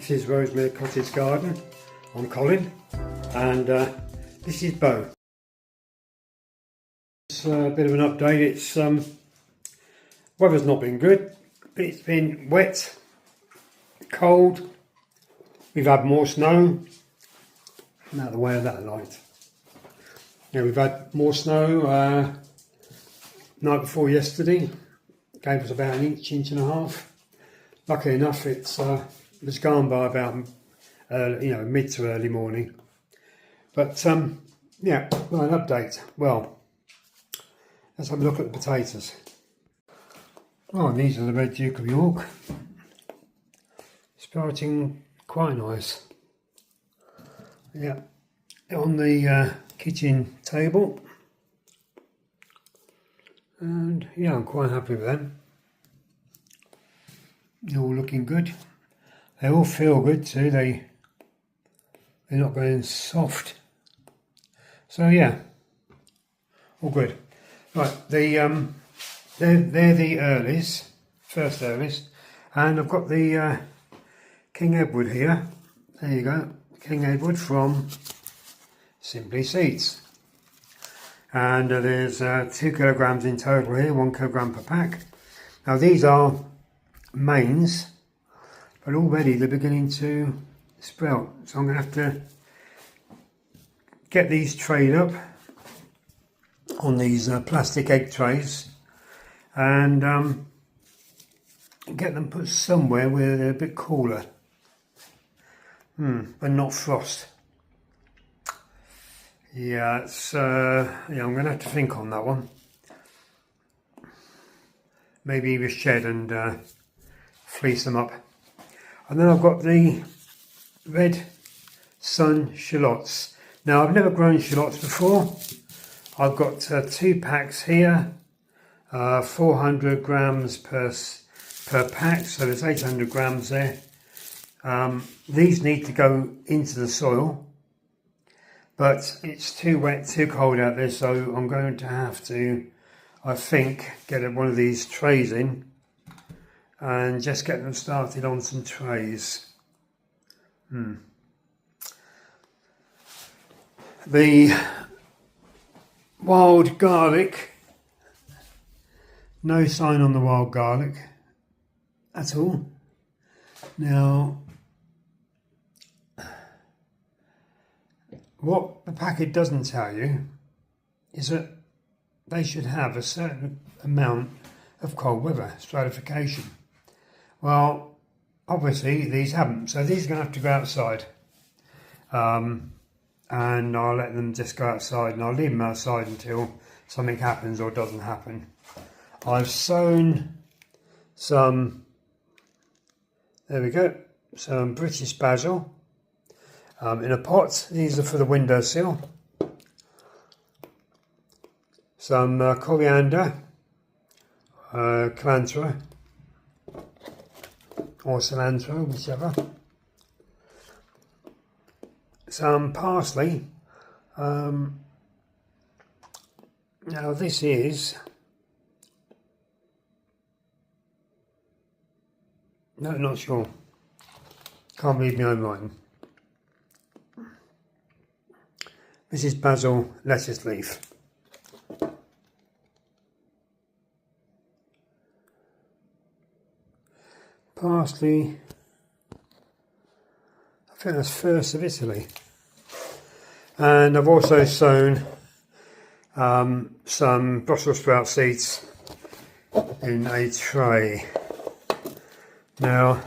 This is Rosemary Cottage Garden. I'm Colin, and this is Bo. It's a bit of an update. It's weather's not been good. It's been wet, cold. We've had more snow. I'm out of the way of that light. Yeah, we've had more snow night before yesterday. Gave us about an inch and a half. Luckily enough, it's gone by about mid to early morning. But yeah, well, an update. Well, let's have a look at the potatoes. Oh, and these are the Red Duke of York. Sprouting quite nice. Yeah, on the kitchen table. And yeah, I'm quite happy with them. They're all looking good. They all feel good too. They're not going soft. So yeah, all good. Right, they're the earlies, first earlies, and I've got the King Edward here. There you go, King Edward from Simply Seeds. And there's 2 kilograms in total here, 1 kilogram per pack. Now these are mains, but already they're beginning to sprout. So I'm going to have to get these trayed up on these plastic egg trays and get them put somewhere where they're a bit cooler, but not frost. Yeah, it's yeah, I'm going to have to think on that one. Maybe even shed and fleece them up. And then I've got the red sun shallots. Now I've never grown shallots before. I've got 2 packs here, 400 grams per pack, so there's 800 grams there. These need to go into the soil. But it's too wet, too cold out there, so I'm going to have to, I think, get one of these trays in and just get them started on some trays. The wild garlic, no sign on the wild garlic at all. Now, what the packet doesn't tell you is that they should have a certain amount of cold weather stratification. Well, obviously these haven't, so these are going to have to go outside. And I'll let them just go outside, and I'll leave them outside until something happens or doesn't happen. I've sown some, there we go, some British basil. In a pot. These are for the windowsill. Some coriander, cilantro, or cilantro, whichever. Some parsley. Now this is, no, not sure. Can't read my own writing. This is basil lettuce leaf. Parsley, I think that's first of Italy. And I've also sown some Brussels sprout seeds in a tray. Now,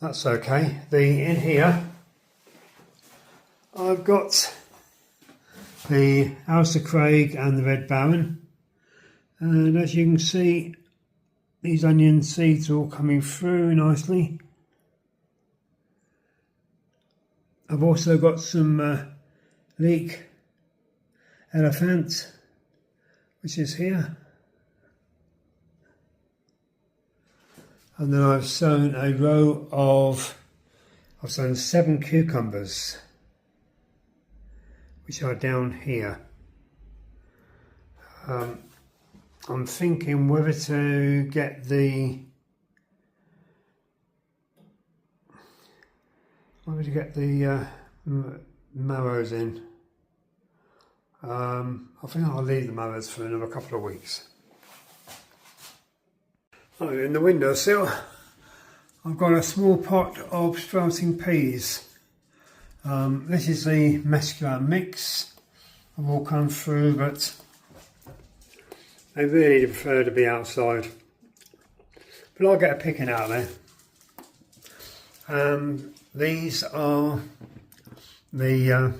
that's okay. In here, I've got the Alistair Craig and the Red Baron, and as you can see, these onion seeds are all coming through nicely. I've also got some leek elephant, which is here, and then I've sown a row of, I've sown 7 cucumbers, which are down here. I'm thinking whether to get the I'm going to get the marrows in. I think I'll leave the marrows for another couple of weeks. Oh, in the windowsill, I've got a small pot of sprouting peas. This is the mesclun mix. I've all come through, but I really prefer to be outside. But I'll get a picking out there. These are the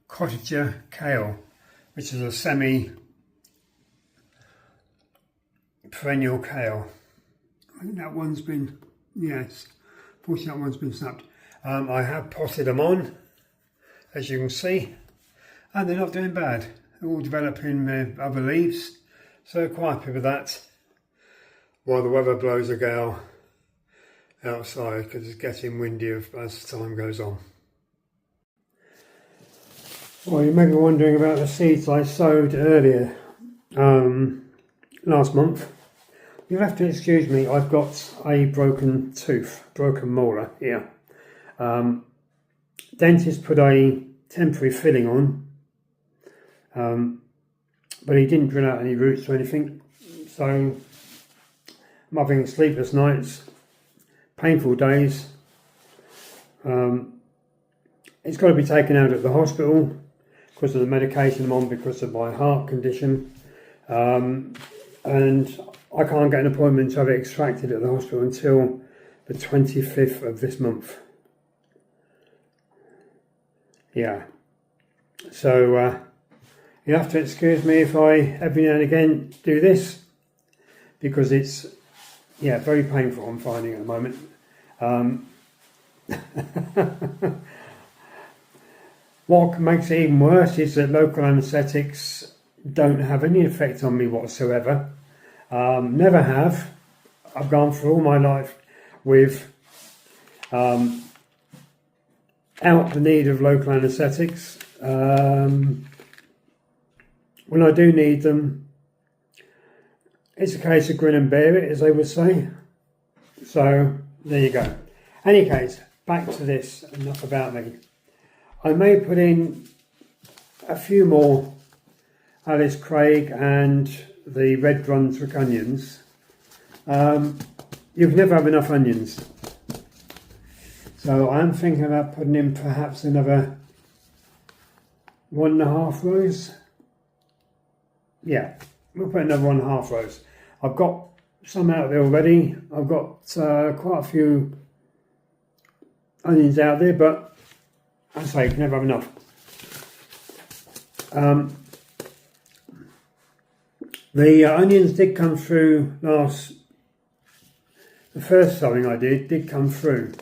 cottager kale, which is a semi-perennial kale. I think that one's been, yes, fortunately that one's been snapped. I have potted them on, as you can see, and they're not doing bad. They're all developing their other leaves, so quite happy with that. While the weather blows a gale outside, because it's getting windier as time goes on. Well, you may be wondering about the seeds I sowed earlier last month. You'll have to excuse me, I've got a broken molar here. Dentist put a temporary filling on, but he didn't drill out any roots or anything, so I'm having sleepless nights, painful days. It's got to be taken out at the hospital because of the medication I'm on, because of my heart condition, and I can't get an appointment to have it extracted at the hospital until the 25th of this month. Yeah, so you have to excuse me if I every now and again do this, because it's, yeah, very painful, I'm finding at the moment. What makes it even worse is that local anaesthetics don't have any effect on me whatsoever. Never have. I've gone through all my life with out the need of local anaesthetics. When I do need them, it's a case of grin and bear it, as they would say. So there you go. Any case, back to this, enough about me. I may put in a few more Alice Craig and the red Brunswick onions. You can never have enough onions. So I'm thinking about putting in perhaps another 1.5 rows. Yeah, we'll put another 1.5 rows. I've got some out there already. I've got quite a few onions out there, but I say you can never have enough. The onions did come through the first sowing I did come through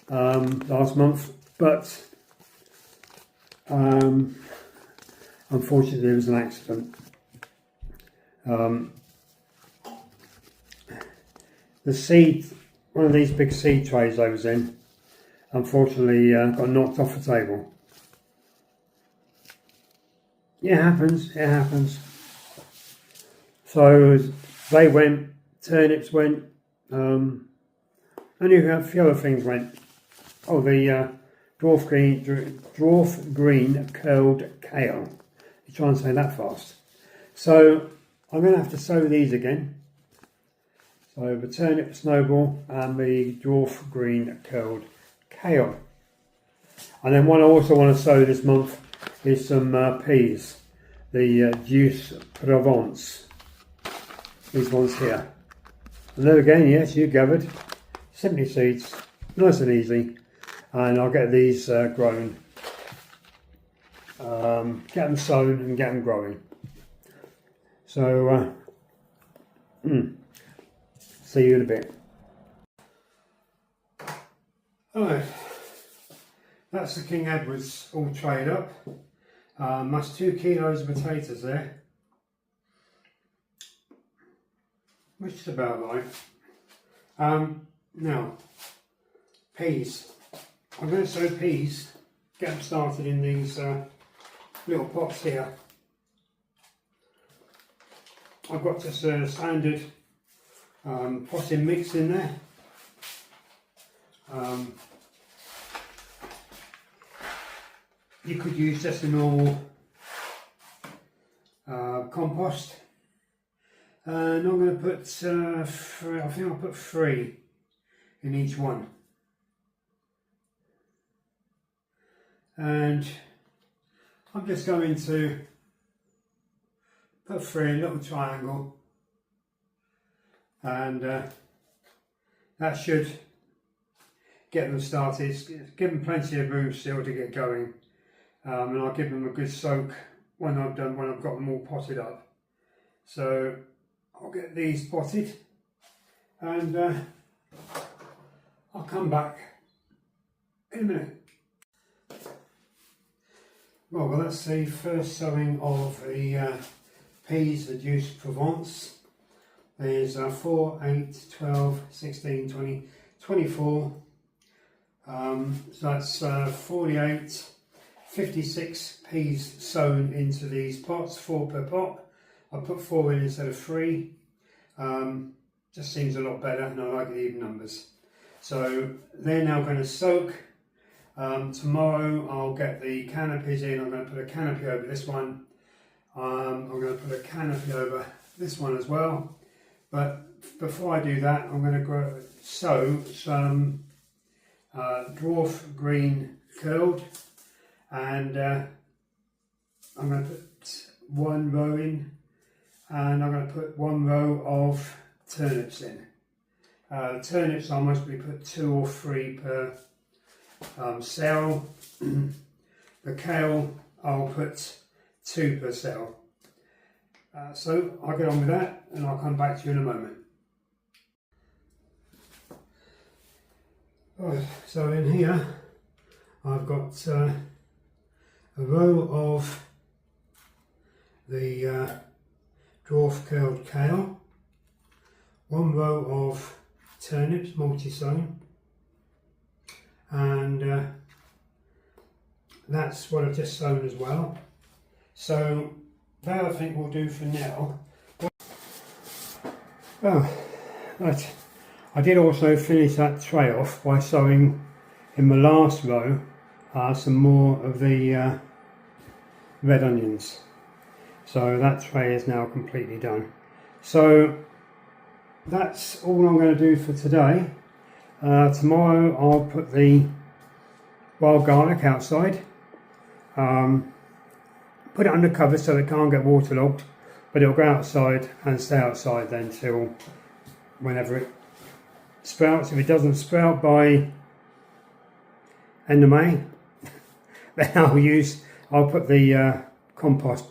last month, but unfortunately there was an accident. The seed, one of these big seed trays I was in, unfortunately got knocked off the table. It happens, it happens. So they went, turnips went, only a few other things went. Oh, the dwarf green curled kale. You try and say that fast. So I'm going to have to sow these again. So the turnip snowball and the dwarf green curled kale. And then what I also want to sow this month is some peas. The Juice Provence. These ones here. And then again, yes, you gathered. Simply seeds. Nice and easy. And I'll get these grown. Get them sown and get them growing. So, see you in a bit. Alright, that's the King Edward's all trayed up. That's 2 kilos of potatoes there, which is about right. Now, peas. I'm going to sow peas, get them started in these little pots here. I've got just a standard potting mix in there. you could use just a normal compost. And I'm going to put, I think I'll put 3 in each one. And I'm just going to put 3 in a little triangle, and that should get them started. Give them plenty of room still to get going, and I'll give them a good soak when I've got them all potted up. So I'll get these potted, and I'll come back in a minute. Well, that's the first sowing of the peas, the Douce Provence. There's 4, 8, 12, 16, 20, 24. So that's 48, 56 peas sown into these pots, 4 per pot. I put 4 in instead of 3. Just seems a lot better, and I like the even numbers. So they're now going to soak. Tomorrow I'll get the canopies in. I'm going to put a canopy over this one. I'm going to put a canopy over this one as well. But before I do that, I'm going to sow some dwarf green curled, and I'm going to put 1 row in, and I'm going to put 1 row of turnips in. The turnips I'll mostly put 2 or 3 per cell. The kale I'll put 2 per cell. So I'll get on with that, and I'll come back to you in a moment. So in here I've got a row of the dwarf curled kale, 1 row of turnips multi-sown, and that's what I've just sown as well. So that I think will do for now. Well, right. I did also finish that tray off by sowing in the last row some more of the red onions. So that tray is now completely done. So that's all I'm going to do for today. Tomorrow I'll put the wild garlic outside. Put it under cover so it can't get waterlogged, but it'll go outside and stay outside then till whenever it sprouts. If it doesn't sprout by end of May, then I'll put the compost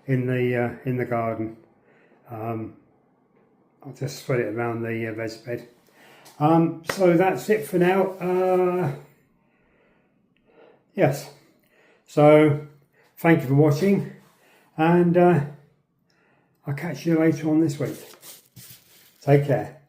in the garden. I'll just spread it around the raised bed. So that's it for now. Yes. So thank you for watching, and I'll catch you later on this week. Take care.